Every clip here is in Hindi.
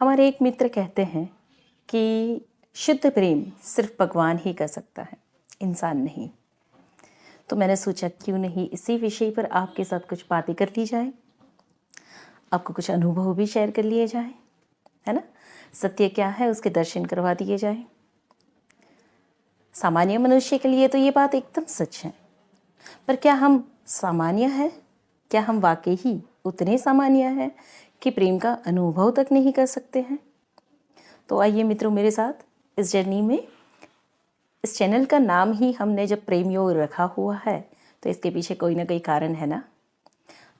हमारे एक मित्र कहते हैं कि शुद्ध प्रेम सिर्फ भगवान ही कर सकता है, इंसान नहीं। तो मैंने सोचा क्यों नहीं इसी विषय पर आपके साथ कुछ बातें कर ली जाए, आपको कुछ अनुभव भी शेयर कर लिए जाए, है ना। सत्य क्या है उसके दर्शन करवा दिए जाए। सामान्य मनुष्य के लिए तो ये बात एकदम सच है, पर क्या हम सामान्य हैं? क्या हम वाकई ही उतने सामान्य हैं कि प्रेम का अनुभव तक नहीं कर सकते हैं? तो आइए मित्रों मेरे साथ इस जर्नी में। इस चैनल का नाम ही हमने जब प्रेम योग रखा हुआ है तो इसके पीछे कोई ना कोई कारण है ना।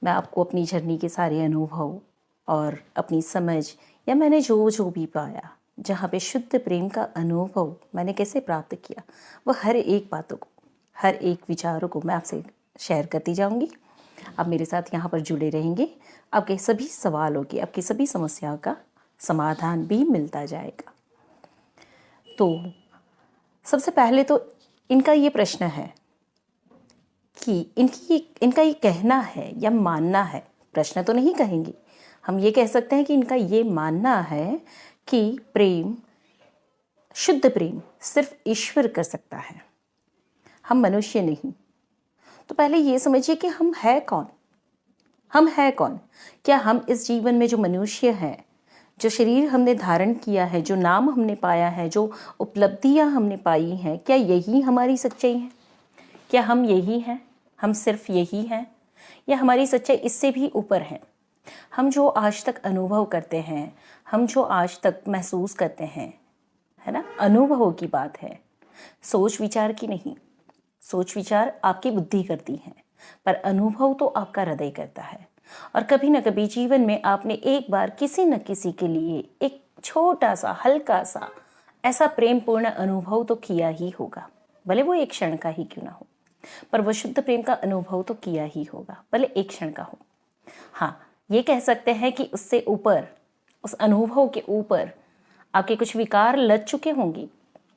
मैं आपको अपनी जर्नी के सारे अनुभव और अपनी समझ या मैंने जो भी पाया, जहाँ पे शुद्ध प्रेम का अनुभव मैंने कैसे प्राप्त किया, वो हर एक बातों को, हर एक विचारों को मैं आपसे शेयर करती जाऊंगी। आप मेरे साथ यहाँ पर जुड़े रहेंगे, आपके सभी सवालों की, आपकी सभी समस्याओं का समाधान भी मिलता जाएगा। तो सबसे पहले तो इनका ये प्रश्न है कि इनका ये कहना है या मानना है, प्रश्न तो नहीं कहेंगे, हम ये कह सकते हैं कि इनका ये मानना है कि प्रेम, शुद्ध प्रेम सिर्फ ईश्वर कर सकता है, हम मनुष्य नहीं। तो पहले ये समझिए कि हम है कौन। हम है कौन? क्या हम इस जीवन में जो मनुष्य हैं, जो शरीर हमने धारण किया है, जो नाम हमने पाया है, जो उपलब्धियां हमने पाई हैं, क्या यही हमारी सच्चाई है? क्या हम यही हैं? हम सिर्फ यही हैं या हमारी सच्चाई इससे भी ऊपर है? हम जो आज तक अनुभव करते हैं, हम जो आज तक महसूस करते हैं, है ना, अनुभवों की बात है, सोच विचार की नहीं। सोच विचार आपकी बुद्धि करती है, पर अनुभव तो आपका हृदय करता है। और कभी न कभी जीवन में आपने एक बार किसी न किसी के लिए एक छोटा सा, हल्का सा ऐसा प्रेमपूर्ण अनुभव तो किया ही होगा, भले वो एक क्षण का ही क्यों ना हो, पर वो शुद्ध प्रेम का अनुभव तो किया ही होगा, भले एक क्षण का हो। हाँ, ये कह सकते हैं कि उससे ऊपर, उस अनुभव के ऊपर आपके कुछ विकार लद चुके होंगे।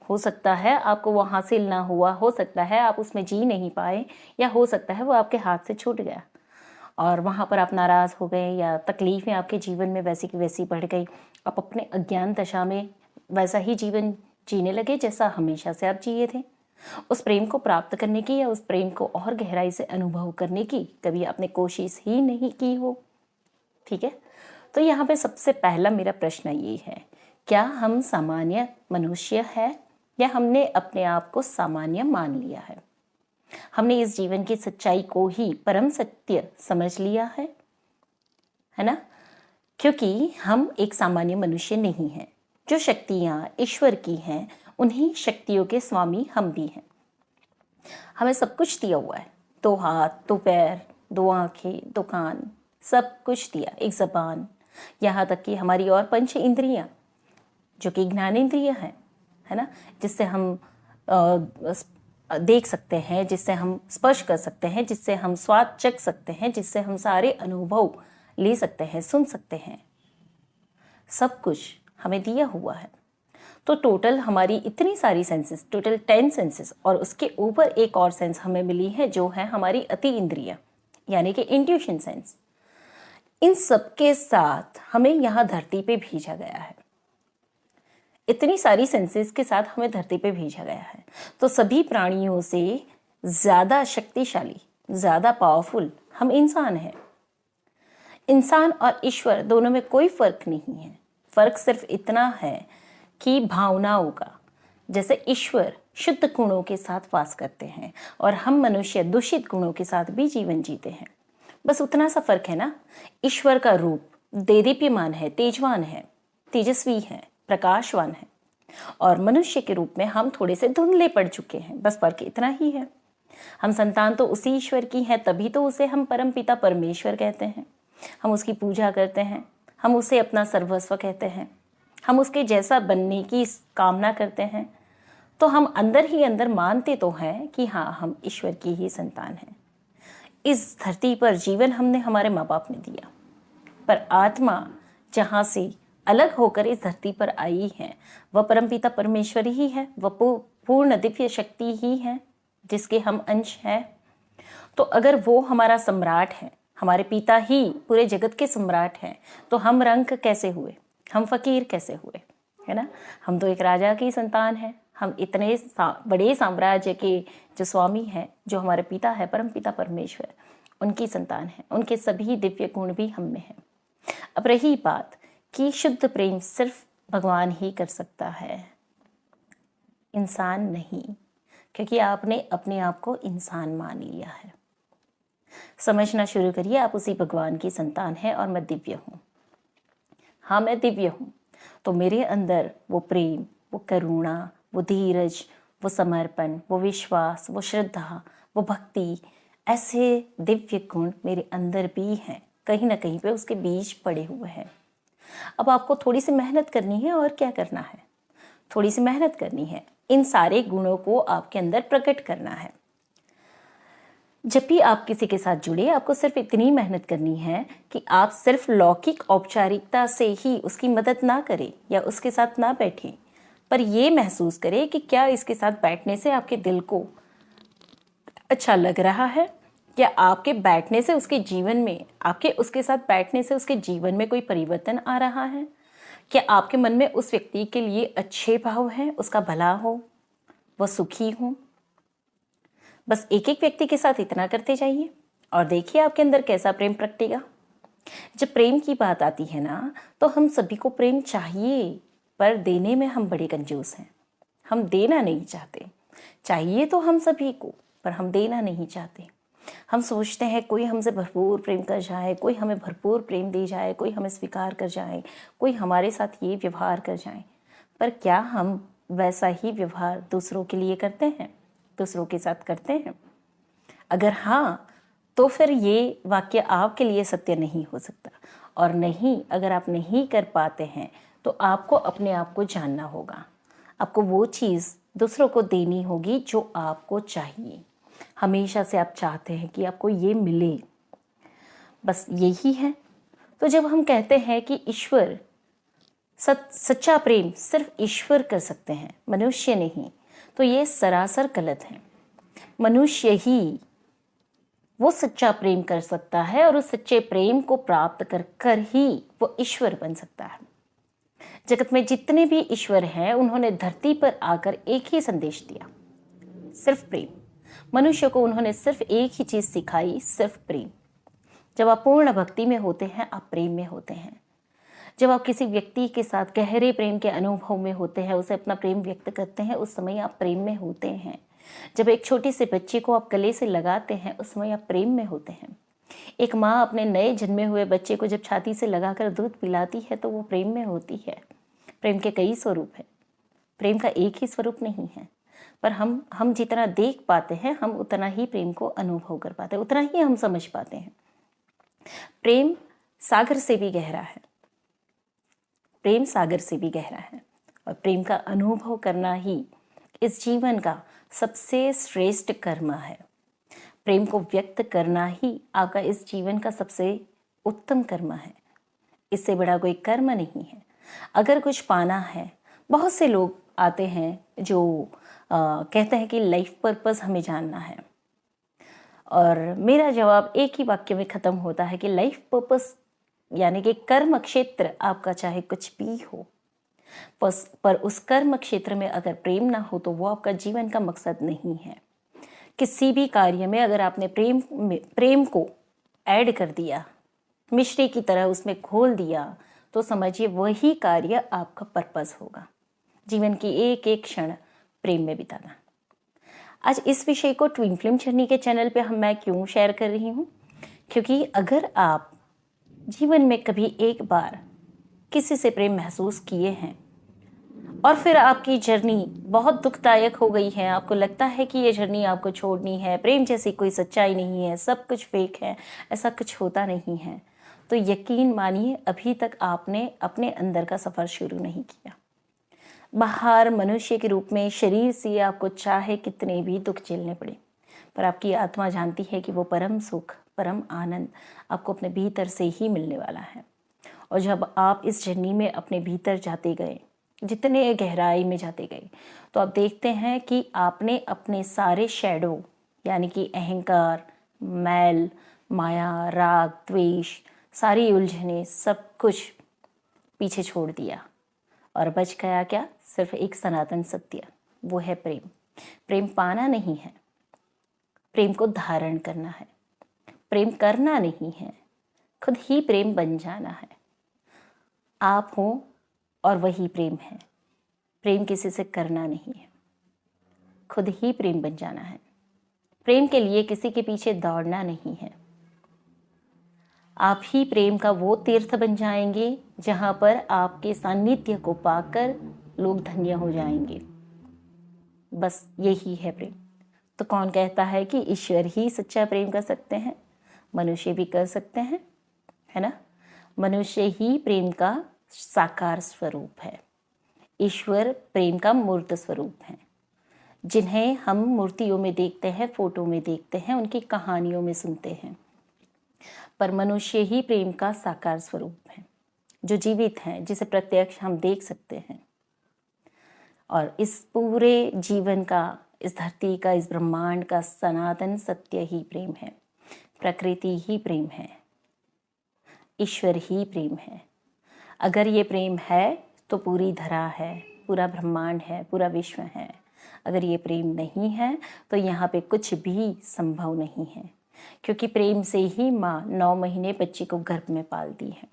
हो सकता है आपको वो हासिल ना हुआ, हो सकता है आप उसमें जी नहीं पाए, या हो सकता है वो आपके हाथ से छूट गया और वहाँ पर आप नाराज़ हो गए, या तकलीफ़ें आपके जीवन में वैसी की वैसी बढ़ गई। आप अपने अज्ञान दशा में वैसा ही जीवन जीने लगे जैसा हमेशा से आप जिए थे। उस प्रेम को प्राप्त करने की या उस प्रेम को और गहराई से अनुभव करने की कभी आपने कोशिश ही नहीं की हो। ठीक है, तो यहाँ पे सबसे पहला मेरा प्रश्न ये है, क्या हम सामान्य मनुष्य है या हमने अपने आप को सामान्य मान लिया है? हमने इस जीवन की सच्चाई को ही परम सत्य समझ लिया है ना? क्योंकि हम एक सामान्य मनुष्य नहीं हैं। जो शक्तियाँ ईश्वर की हैं, उन्हीं शक्तियों के स्वामी हम भी हैं। हमें सब कुछ दिया हुआ है, 2 हाथ, 2 पैर, 2 आँखें, 2 कान, सब कुछ दिया, एक ज़बान, यहाँ तक कि हमारी और 5 इंद्रियाँ जो कि ज्ञानेंद्रिय है ना, जिससे हम देख सकते हैं, जिससे हम स्पर्श कर सकते हैं, जिससे हम स्वाद चख सकते हैं, जिससे हम सारे अनुभव ले सकते हैं, सुन सकते हैं। सब कुछ हमें दिया हुआ है। तो टोटल हमारी इतनी सारी सेंसेस, टोटल 10 सेंसेस, और उसके ऊपर एक और सेंस हमें मिली है जो है हमारी अति इंद्रिय, यानी कि इंट्यूशन सेंस। इन सब के साथ हमें यहाँ धरती पे भेजा गया है। इतनी सारी सेंसेस के साथ हमें धरती पे भेजा गया है। तो सभी प्राणियों से ज़्यादा शक्तिशाली, ज़्यादा पावरफुल हम इंसान हैं। इंसान और ईश्वर दोनों में कोई फर्क नहीं है। फर्क सिर्फ इतना है कि भावनाओं का, जैसे ईश्वर शुद्ध गुणों के साथ वास करते हैं और हम मनुष्य दूषित गुणों के साथ भी जीवन जीते हैं, बस उतना सा फर्क है ना। ईश्वर का रूप देदीप्यमान है, तेजवान है, तेजस्वी है, प्रकाशवान है, और मनुष्य के रूप में हम थोड़े से धुंधले पड़ चुके हैं, बस फर्क इतना ही है। हम संतान तो उसी ईश्वर की हैं, तभी तो उसे हम परम पिता परमेश्वर कहते हैं। हम उसकी पूजा करते हैं, हम उसे अपना सर्वस्व कहते हैं, हम उसके जैसा बनने की कामना करते हैं। तो हम अंदर ही अंदर मानते तो हैं कि हाँ, हम ईश्वर की ही संतान हैं। इस धरती पर जीवन हमने हमारे माँ बाप ने दिया, पर आत्मा जहाँ से अलग होकर इस धरती पर आई है वह परमपिता परमेश्वर ही है, वह पूर्ण दिव्य शक्ति ही है जिसके हम अंश हैं। तो अगर वो हमारा सम्राट है, हमारे पिता ही पूरे जगत के सम्राट हैं, तो हम रंक कैसे हुए? हम फकीर कैसे हुए, है ना। हम तो एक राजा की संतान हैं, हम इतने बड़े साम्राज्य के जो स्वामी हैं, जो हमारे पिता है परम पिता परमेश्वर, उनकी संतान है, उनके सभी दिव्य गुण भी हम में हैं। अब रही बात कि शुद्ध प्रेम सिर्फ भगवान ही कर सकता है, इंसान नहीं, क्योंकि आपने अपने आप को इंसान मान लिया है। समझना शुरू करिए, आप उसी भगवान की संतान हैं और मैं दिव्य हूँ। हाँ, मैं दिव्य हूँ, तो मेरे अंदर वो प्रेम, वो करुणा, वो धीरज, वो समर्पण, वो विश्वास, वो श्रद्धा, वो भक्ति, ऐसे दिव्य गुण मेरे अंदर भी हैं। कहीं ना कहीं पे उसके बीज पड़े हुए हैं। अब आपको थोड़ी सी मेहनत करनी है, और क्या करना है, थोड़ी सी मेहनत करनी है, इन सारे गुणों को आपके अंदर प्रकट करना है। जब भी आप किसी के साथ जुड़े, आपको सिर्फ इतनी मेहनत करनी है कि आप सिर्फ लौकिक औपचारिकता से ही उसकी मदद ना करें या उसके साथ ना बैठें, पर ये महसूस करें कि क्या इसके साथ बैठने से आपके दिल को अच्छा लग रहा है, क्या आपके बैठने से उसके जीवन में, आपके उसके साथ बैठने से उसके जीवन में कोई परिवर्तन आ रहा है, क्या आपके मन में उस व्यक्ति के लिए अच्छे भाव हैं, उसका भला हो, वह सुखी हो। बस एक एक व्यक्ति के साथ इतना करते जाइए और देखिए आपके अंदर कैसा प्रेम प्रगटेगा। जब प्रेम की बात आती है ना, तो हम सभी को प्रेम चाहिए, पर देने में हम बड़े कंजूस हैं। हम देना नहीं चाहते। चाहिए तो हम सभी को, पर हम देना नहीं चाहते। हम सोचते हैं कोई हमसे भरपूर प्रेम कर जाए, कोई हमें भरपूर प्रेम दे जाए, कोई हमें स्वीकार कर जाए, कोई हमारे साथ ये व्यवहार कर जाए। पर क्या हम वैसा ही व्यवहार दूसरों के लिए करते हैं, दूसरों के साथ करते हैं? अगर हाँ, तो फिर ये वाक्य आपके लिए सत्य नहीं हो सकता। और नहीं, अगर आप नहीं कर पाते हैं तो आपको अपने आप को जानना होगा। आपको वो चीज़ दूसरों को देनी होगी जो आपको चाहिए। हमेशा से आप चाहते हैं कि आपको ये मिले, बस यही है। तो जब हम कहते हैं कि ईश्वर, सच्चा प्रेम सिर्फ ईश्वर कर सकते हैं, मनुष्य नहीं, तो ये सरासर गलत है। मनुष्य ही वो सच्चा प्रेम कर सकता है, और उस सच्चे प्रेम को प्राप्त कर कर ही वो ईश्वर बन सकता है। जगत में जितने भी ईश्वर हैं, उन्होंने धरती पर आकर एक ही संदेश दिया, सिर्फ प्रेम। मनुष्य को उन्होंने सिर्फ एक ही चीज सिखाई, सिर्फ प्रेम। जब आप पूर्ण भक्ति में होते हैं, आप प्रेम में होते हैं। जब आप किसी व्यक्ति के साथ गहरे प्रेम के अनुभव में होते हैं, उसे अपना प्रेम व्यक्त करते हैं, उस समय आप प्रेम में होते हैं। जब एक छोटे से बच्चे को आप गले से लगाते हैं, उस समय आप प्रेम में होते हैं। एक माँ अपने नए जन्मे हुए बच्चे को जब छाती से लगाकर दूध पिलाती है, तो वो प्रेम में होती है। प्रेम के कई स्वरूप हैं, प्रेम का एक ही स्वरूप नहीं है। पर हम जितना देख पाते हैं, हम उतना ही प्रेम को अनुभव कर पाते हैं, उतना ही हम समझ पाते हैं। प्रेम सागर से भी गहरा है, प्रेम सागर से भी गहरा है। और प्रेम का अनुभव करना ही इस जीवन का सबसे श्रेष्ठ कर्म है। प्रेम को व्यक्त करना ही आपका इस जीवन का सबसे उत्तम कर्म है। इससे बड़ा कोई कर्म नहीं है। अगर कुछ पाना है, बहुत से लोग आते हैं जो कहते हैं कि लाइफ पर्पस हमें जानना है, और मेरा जवाब एक ही वाक्य में ख़त्म होता है कि लाइफ पर्पस यानी कि कर्म क्षेत्र आपका चाहे कुछ भी हो, पर उस कर्म क्षेत्र में अगर प्रेम ना हो तो वो आपका जीवन का मकसद नहीं है। किसी भी कार्य में अगर आपने प्रेम को ऐड कर दिया, मिश्री की तरह उसमें घोल दिया, तो समझिए वही कार्य आपका पर्पस होगा, जीवन की एक एक क्षण प्रेम में बिताना। आज इस विषय को ट्विन फ्लेम जर्नी के चैनल पे मैं क्यों शेयर कर रही हूँ, क्योंकि अगर आप जीवन में कभी एक बार किसी से प्रेम महसूस किए हैं और फिर आपकी जर्नी बहुत दुखदायक हो गई है, आपको लगता है कि ये जर्नी आपको छोड़नी है, प्रेम जैसी कोई सच्चाई नहीं है, सब कुछ फेक है, ऐसा कुछ होता नहीं है, तो यकीन मानिए अभी तक आपने अपने अंदर का सफ़र शुरू नहीं किया। बाहर मनुष्य के रूप में शरीर से आपको चाहे कितने भी दुख झेलने पड़े, पर आपकी आत्मा जानती है कि वो परम सुख, परम आनंद आपको अपने भीतर से ही मिलने वाला है। और जब आप इस जर्नी में अपने भीतर जाते गए, जितने गहराई में जाते गए, तो आप देखते हैं कि आपने अपने सारे शैडो यानी कि अहंकार, मैल, माया, राग, द्वेष, सारी उलझने, सब कुछ पीछे छोड़ दिया और बच गया क्या? सिर्फ एक सनातन सत्य, वो है प्रेम। प्रेम पाना नहीं है, प्रेम को धारण करना है। प्रेम करना नहीं है, खुद ही प्रेम बन जाना है। आप हो और वही प्रेम है। प्रेम किसी से करना नहीं है, खुद ही प्रेम बन जाना है। प्रेम के लिए किसी के पीछे दौड़ना नहीं है। आप ही प्रेम का वो तीर्थ बन जाएंगे जहां पर आपके सान्निध्य को पाकर लोग धन्य हो जाएंगे। बस यही है प्रेम। तो कौन कहता है कि ईश्वर ही सच्चा प्रेम कर सकते हैं? मनुष्य भी कर सकते हैं, है ना। मनुष्य ही प्रेम का साकार स्वरूप है। ईश्वर प्रेम का मूर्त स्वरूप है। जिन्हें हम मूर्तियों में देखते हैं, फोटो में देखते हैं, उनकी कहानियों में सुनते हैं, पर मनुष्य ही प्रेम का साकार स्वरूप है, जो जीवित है, जिसे प्रत्यक्ष हम देख सकते हैं। और इस पूरे जीवन का, इस धरती का, इस ब्रह्मांड का सनातन सत्य ही प्रेम है। प्रकृति ही प्रेम है, ईश्वर ही प्रेम है। अगर ये प्रेम है तो पूरी धरा है, पूरा ब्रह्मांड है, पूरा विश्व है। अगर ये प्रेम नहीं है तो यहाँ पे कुछ भी संभव नहीं है, क्योंकि प्रेम से ही माँ 9 महीने बच्चे को गर्भ में पालती है।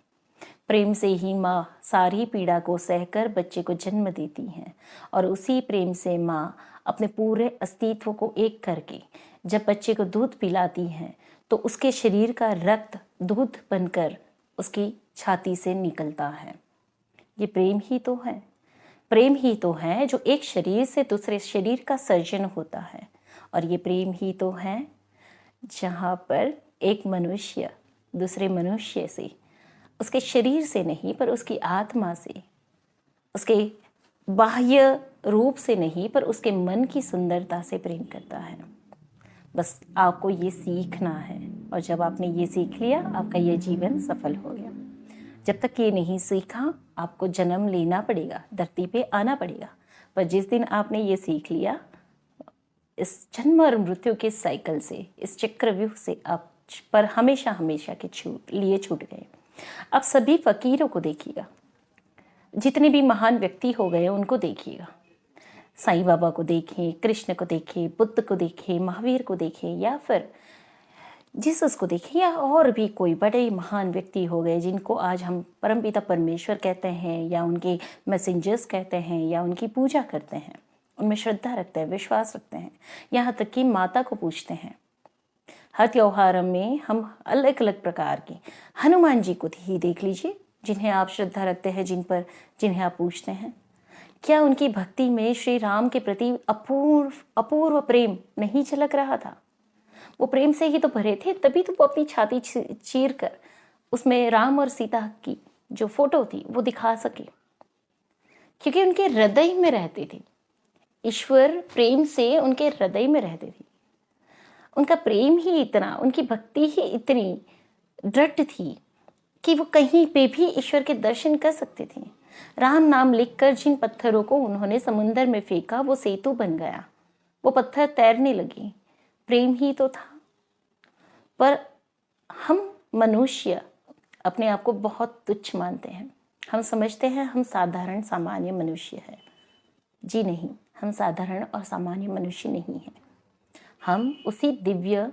प्रेम से ही माँ सारी पीड़ा को सहकर बच्चे को जन्म देती है। और उसी प्रेम से माँ अपने पूरे अस्तित्व को एक करके जब बच्चे को दूध पिलाती है तो उसके शरीर का रक्त दूध बनकर उसकी छाती से निकलता है। ये प्रेम ही तो है। प्रेम ही तो है जो एक शरीर से दूसरे शरीर का सर्जन होता है। और ये प्रेम ही तो है जहाँ पर एक मनुष्य दूसरे मनुष्य से, उसके शरीर से नहीं पर उसकी आत्मा से, उसके बाह्य रूप से नहीं पर उसके मन की सुंदरता से प्रेम करता है। बस आपको ये सीखना है, और जब आपने ये सीख लिया आपका ये जीवन सफल हो गया। जब तक ये नहीं सीखा आपको जन्म लेना पड़ेगा, धरती पे आना पड़ेगा। पर जिस दिन आपने ये सीख लिया, इस जन्म और मृत्यु के साइकिल से, इस चक्रव्यूह से आप पर हमेशा हमेशा के छूट गए। आप सभी फकीरों को देखिएगा, जितने भी महान व्यक्ति हो गए उनको देखिएगा। साईं बाबा को देखें, कृष्ण को देखें, बुद्ध को देखें, महावीर को देखें, या फिर जीसस को देखें, या और भी कोई बड़े महान व्यक्ति हो गए जिनको आज हम परमपिता परमेश्वर कहते हैं, या उनके मैसेंजर्स कहते हैं, या उनकी पूजा करते हैं, उनमें श्रद्धा रखते हैं, विश्वास रखते हैं, यहाँ तक कि माता को पूजते हैं। हर त्योहार में हम अलग अलग प्रकार के, हनुमान जी को ही देख लीजिए, जिन्हें आप श्रद्धा रखते हैं, जिन्हें आप पूजते हैं। क्या उनकी भक्ति में श्री राम के प्रति अपूर्व प्रेम नहीं झलक रहा था? वो प्रेम से ही तो भरे थे, तभी तो वो अपनी छाती चीर कर उसमें राम और सीता की जो फोटो थी वो दिखा सके, क्योंकि उनके हृदय में रहते थे। ईश्वर प्रेम से उनके हृदय में रहते थे। उनका प्रेम ही इतना, उनकी भक्ति ही इतनी दृढ़ थी कि वो कहीं पे भी ईश्वर के दर्शन कर सकते थे। राम नाम लिखकर जिन पत्थरों को उन्होंने समुद्र में फेंका वो सेतु बन गया, वो पत्थर तैरने लगे। प्रेम ही तो था। पर हम मनुष्य अपने आप को बहुत तुच्छ मानते हैं। हम समझते हैं हम साधारण सामान्य मनुष्य हैं। जी नहीं, हम साधारण और सामान्य मनुष्य नहीं हैं। हम उसी दिव्य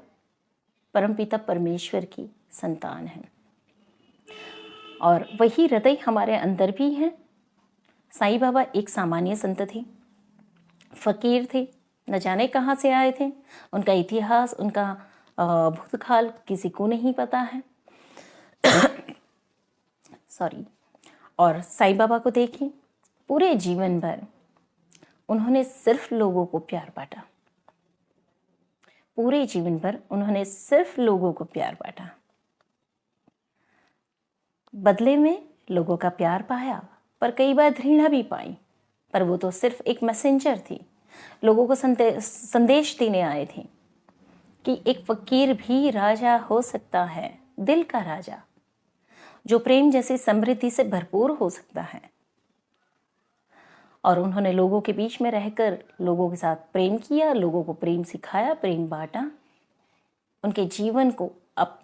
परमपिता परमेश्वर की संतान हैं, और वही हृदय हमारे अंदर भी है। साईं बाबा एक सामान्य संत थे, फकीर थे, न जाने कहाँ से आए थे। उनका इतिहास, उनका भूतकाल किसी को नहीं पता है। सॉरी। और साईं बाबा को देखिए, पूरे जीवन भर उन्होंने सिर्फ लोगों को प्यार बांटा। पूरे जीवन भर उन्होंने सिर्फ लोगों को प्यार बांटा। बदले में लोगों का प्यार पाया, पर कई बार घृणा भी पाई। पर वो तो सिर्फ एक मैसेंजर थी, लोगों को संदेश देने आए थे कि एक फकीर भी राजा हो सकता है, दिल का राजा, जो प्रेम जैसी समृद्धि से भरपूर हो सकता है। और उन्होंने लोगों के बीच में रहकर लोगों के साथ प्रेम किया, लोगों को प्रेम सिखाया, प्रेम बांटा। उनके जीवन को अब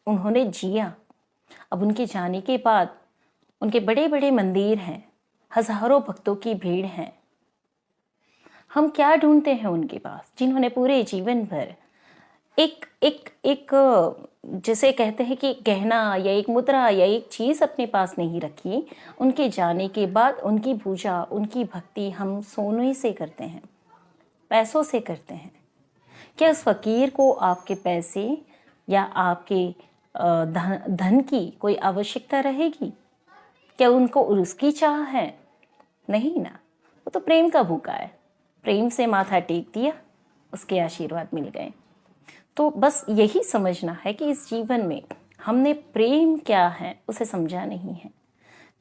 उन्होंने जिया। अब उनके जाने के बाद उनके बड़े बड़े मंदिर हैं, हजारों भक्तों की भीड़ है। हम क्या ढूंढते हैं उनके पास, जिन्होंने पूरे जीवन भर एक एक एक जैसे कहते हैं कि गहना या एक मुद्रा या एक चीज़ अपने पास नहीं रखी। उनके जाने के बाद उनकी पूजा, उनकी भक्ति हम सोने से करते हैं, पैसों से करते हैं। क्या उस फकीर को आपके पैसे या आपके धन की कोई आवश्यकता रहेगी? क्या उनको उसकी चाह है? नहीं ना, वो तो प्रेम का भूखा है। प्रेम से माथा टेक दिया, उसके आशीर्वाद मिल गए। तो बस यही समझना है कि इस जीवन में हमने प्रेम क्या है उसे समझा नहीं है।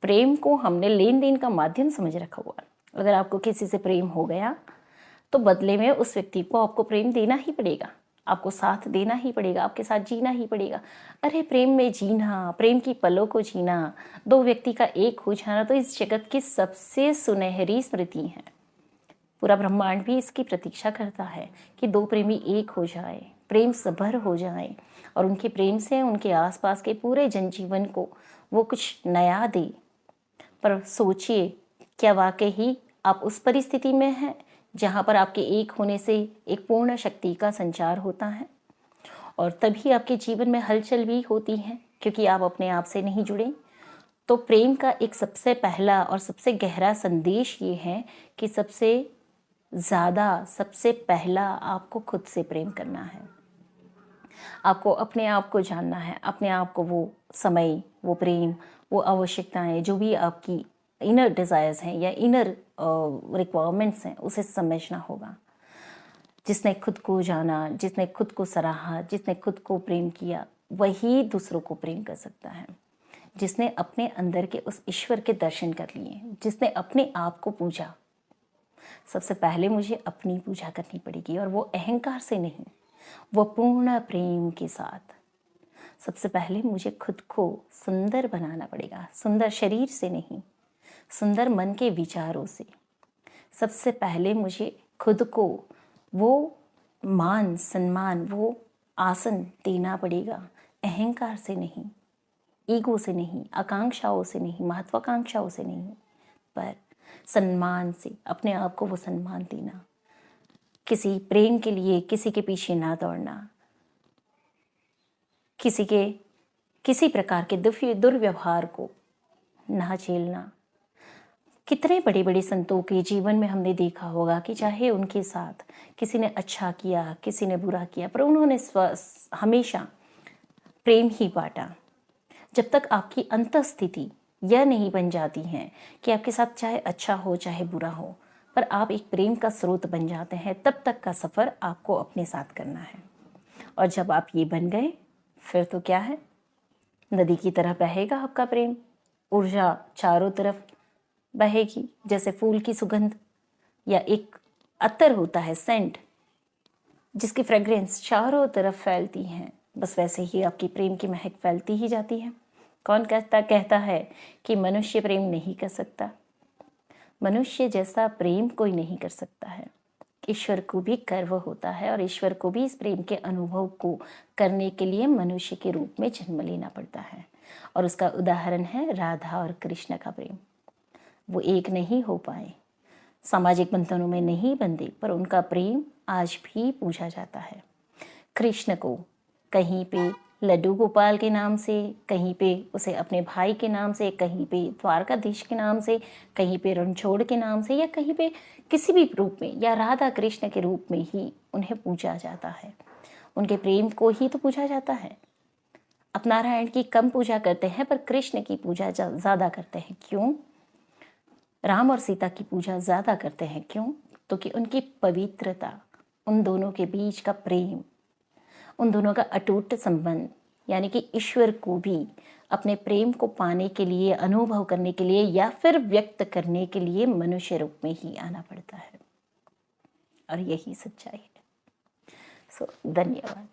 प्रेम को हमने लेन देन का माध्यम समझ रखा हुआ। अगर आपको किसी से प्रेम हो गया तो बदले में उस व्यक्ति को आपको प्रेम देना ही पड़ेगा, आपको साथ देना ही पड़ेगा, आपके साथ जीना ही पड़ेगा। अरे प्रेम में जीना, प्रेम की पलों को जीना, दो व्यक्ति का एक हो जाना तो इस जगत की सबसे सुनहरी स्मृति है। पूरा ब्रह्मांड भी इसकी प्रतीक्षा करता है कि दो प्रेमी एक हो जाए, प्रेम सभर हो जाए और उनके प्रेम से उनके आसपास के पूरे जनजीवन को वो कुछ नया दे। पर सोचिए, क्या वाकई ही आप उस परिस्थिति में हैं जहाँ पर आपके एक होने से एक पूर्ण शक्ति का संचार होता है? और तभी आपके जीवन में हलचल भी होती है, क्योंकि आप अपने आप से नहीं जुड़े। तो प्रेम का एक सबसे पहला और सबसे गहरा संदेश ये है कि सबसे ज़्यादा, सबसे पहला आपको खुद से प्रेम करना है। आपको अपने आप को जानना है, अपने आप को वो समय, वो प्रेम, वो आवश्यकताएं, जो भी आपकी इनर डिज़ायर्स हैं या इनर रिक्वायरमेंट्स हैं, उसे समझना होगा। जिसने खुद को जाना, जिसने खुद को सराहा, जिसने खुद को प्रेम किया, वही दूसरों को प्रेम कर सकता है। जिसने अपने अंदर के उस ईश्वर के दर्शन कर लिए, जिसने अपने आप को पूजा। सबसे पहले मुझे अपनी पूजा करनी पड़ेगी, और वो अहंकार से नहीं, वो पूर्ण प्रेम के साथ। सबसे पहले मुझे खुद को सुंदर बनाना पड़ेगा, सुंदर शरीर से नहीं, सुंदर मन के विचारों से। सबसे पहले मुझे खुद को वो मान सम्मान, वो आसन देना पड़ेगा, अहंकार से नहीं, ईगो से नहीं, आकांक्षाओं से नहीं, महत्वाकांक्षाओं से नहीं, पर सम्मान से अपने आप को वो सम्मान देना। किसी प्रेम के लिए किसी के पीछे ना दौड़ना, किसी प्रकार के दुर्व्यवहार को ना झेलना। कितने बड़े बड़े संतों के जीवन में हमने देखा होगा कि चाहे उनके साथ किसी ने अच्छा किया, किसी ने बुरा किया, पर उन्होंने हमेशा प्रेम ही बांटा। जब तक आपकी अंतःस्थिति यह नहीं बन जाती है कि आपके साथ चाहे अच्छा हो चाहे बुरा हो, पर आप एक प्रेम का स्रोत बन जाते हैं, तब तक का सफ़र आपको अपने साथ करना है। और जब आप ये बन गए, फिर तो क्या है, नदी की तरह बहेगा आपका प्रेम। ऊर्जा चारों तरफ बहेगी, जैसे फूल की सुगंध या एक अत्तर होता है, सेंट, जिसकी फ्रेग्रेंस चारों तरफ फैलती है, बस वैसे ही आपकी प्रेम की महक फैलती ही जाती है। कौन कहता है कि मनुष्य प्रेम नहीं कर सकता? मनुष्य जैसा प्रेम कोई नहीं कर सकता है। ईश्वर को भी गर्व होता है, और ईश्वर को भी इस प्रेम के अनुभव को करने के लिए मनुष्य के रूप में जन्म लेना पड़ता है। और उसका उदाहरण है राधा और कृष्ण का प्रेम। वो एक नहीं हो पाए, सामाजिक बंधनों में नहीं बंधे, पर उनका प्रेम आज भी पूजा जाता है। कृष्ण को कहीं पे लड्डू गोपाल के नाम से, कहीं पे उसे अपने भाई के नाम से, कहीं पे द्वारकाधीश के नाम से, कहीं पे रणछोड़ के नाम से, या कहीं पे किसी भी रूप में, या राधा कृष्ण के रूप में ही उन्हें पूजा जाता है। उनके प्रेम को ही तो पूजा जाता है। अब नारायण की कम पूजा करते हैं, पर कृष्ण की पूजा ज़्यादा करते हैं। क्यों? राम और सीता की पूजा ज़्यादा करते हैं। क्यों? तो कि उनकी पवित्रता, उन दोनों के बीच का प्रेम, उन दोनों का अटूट संबंध, यानी कि ईश्वर को भी अपने प्रेम को पाने के लिए, अनुभव करने के लिए, या फिर व्यक्त करने के लिए मनुष्य रूप में ही आना पड़ता है। और यही सच्चाई है। धन्यवाद।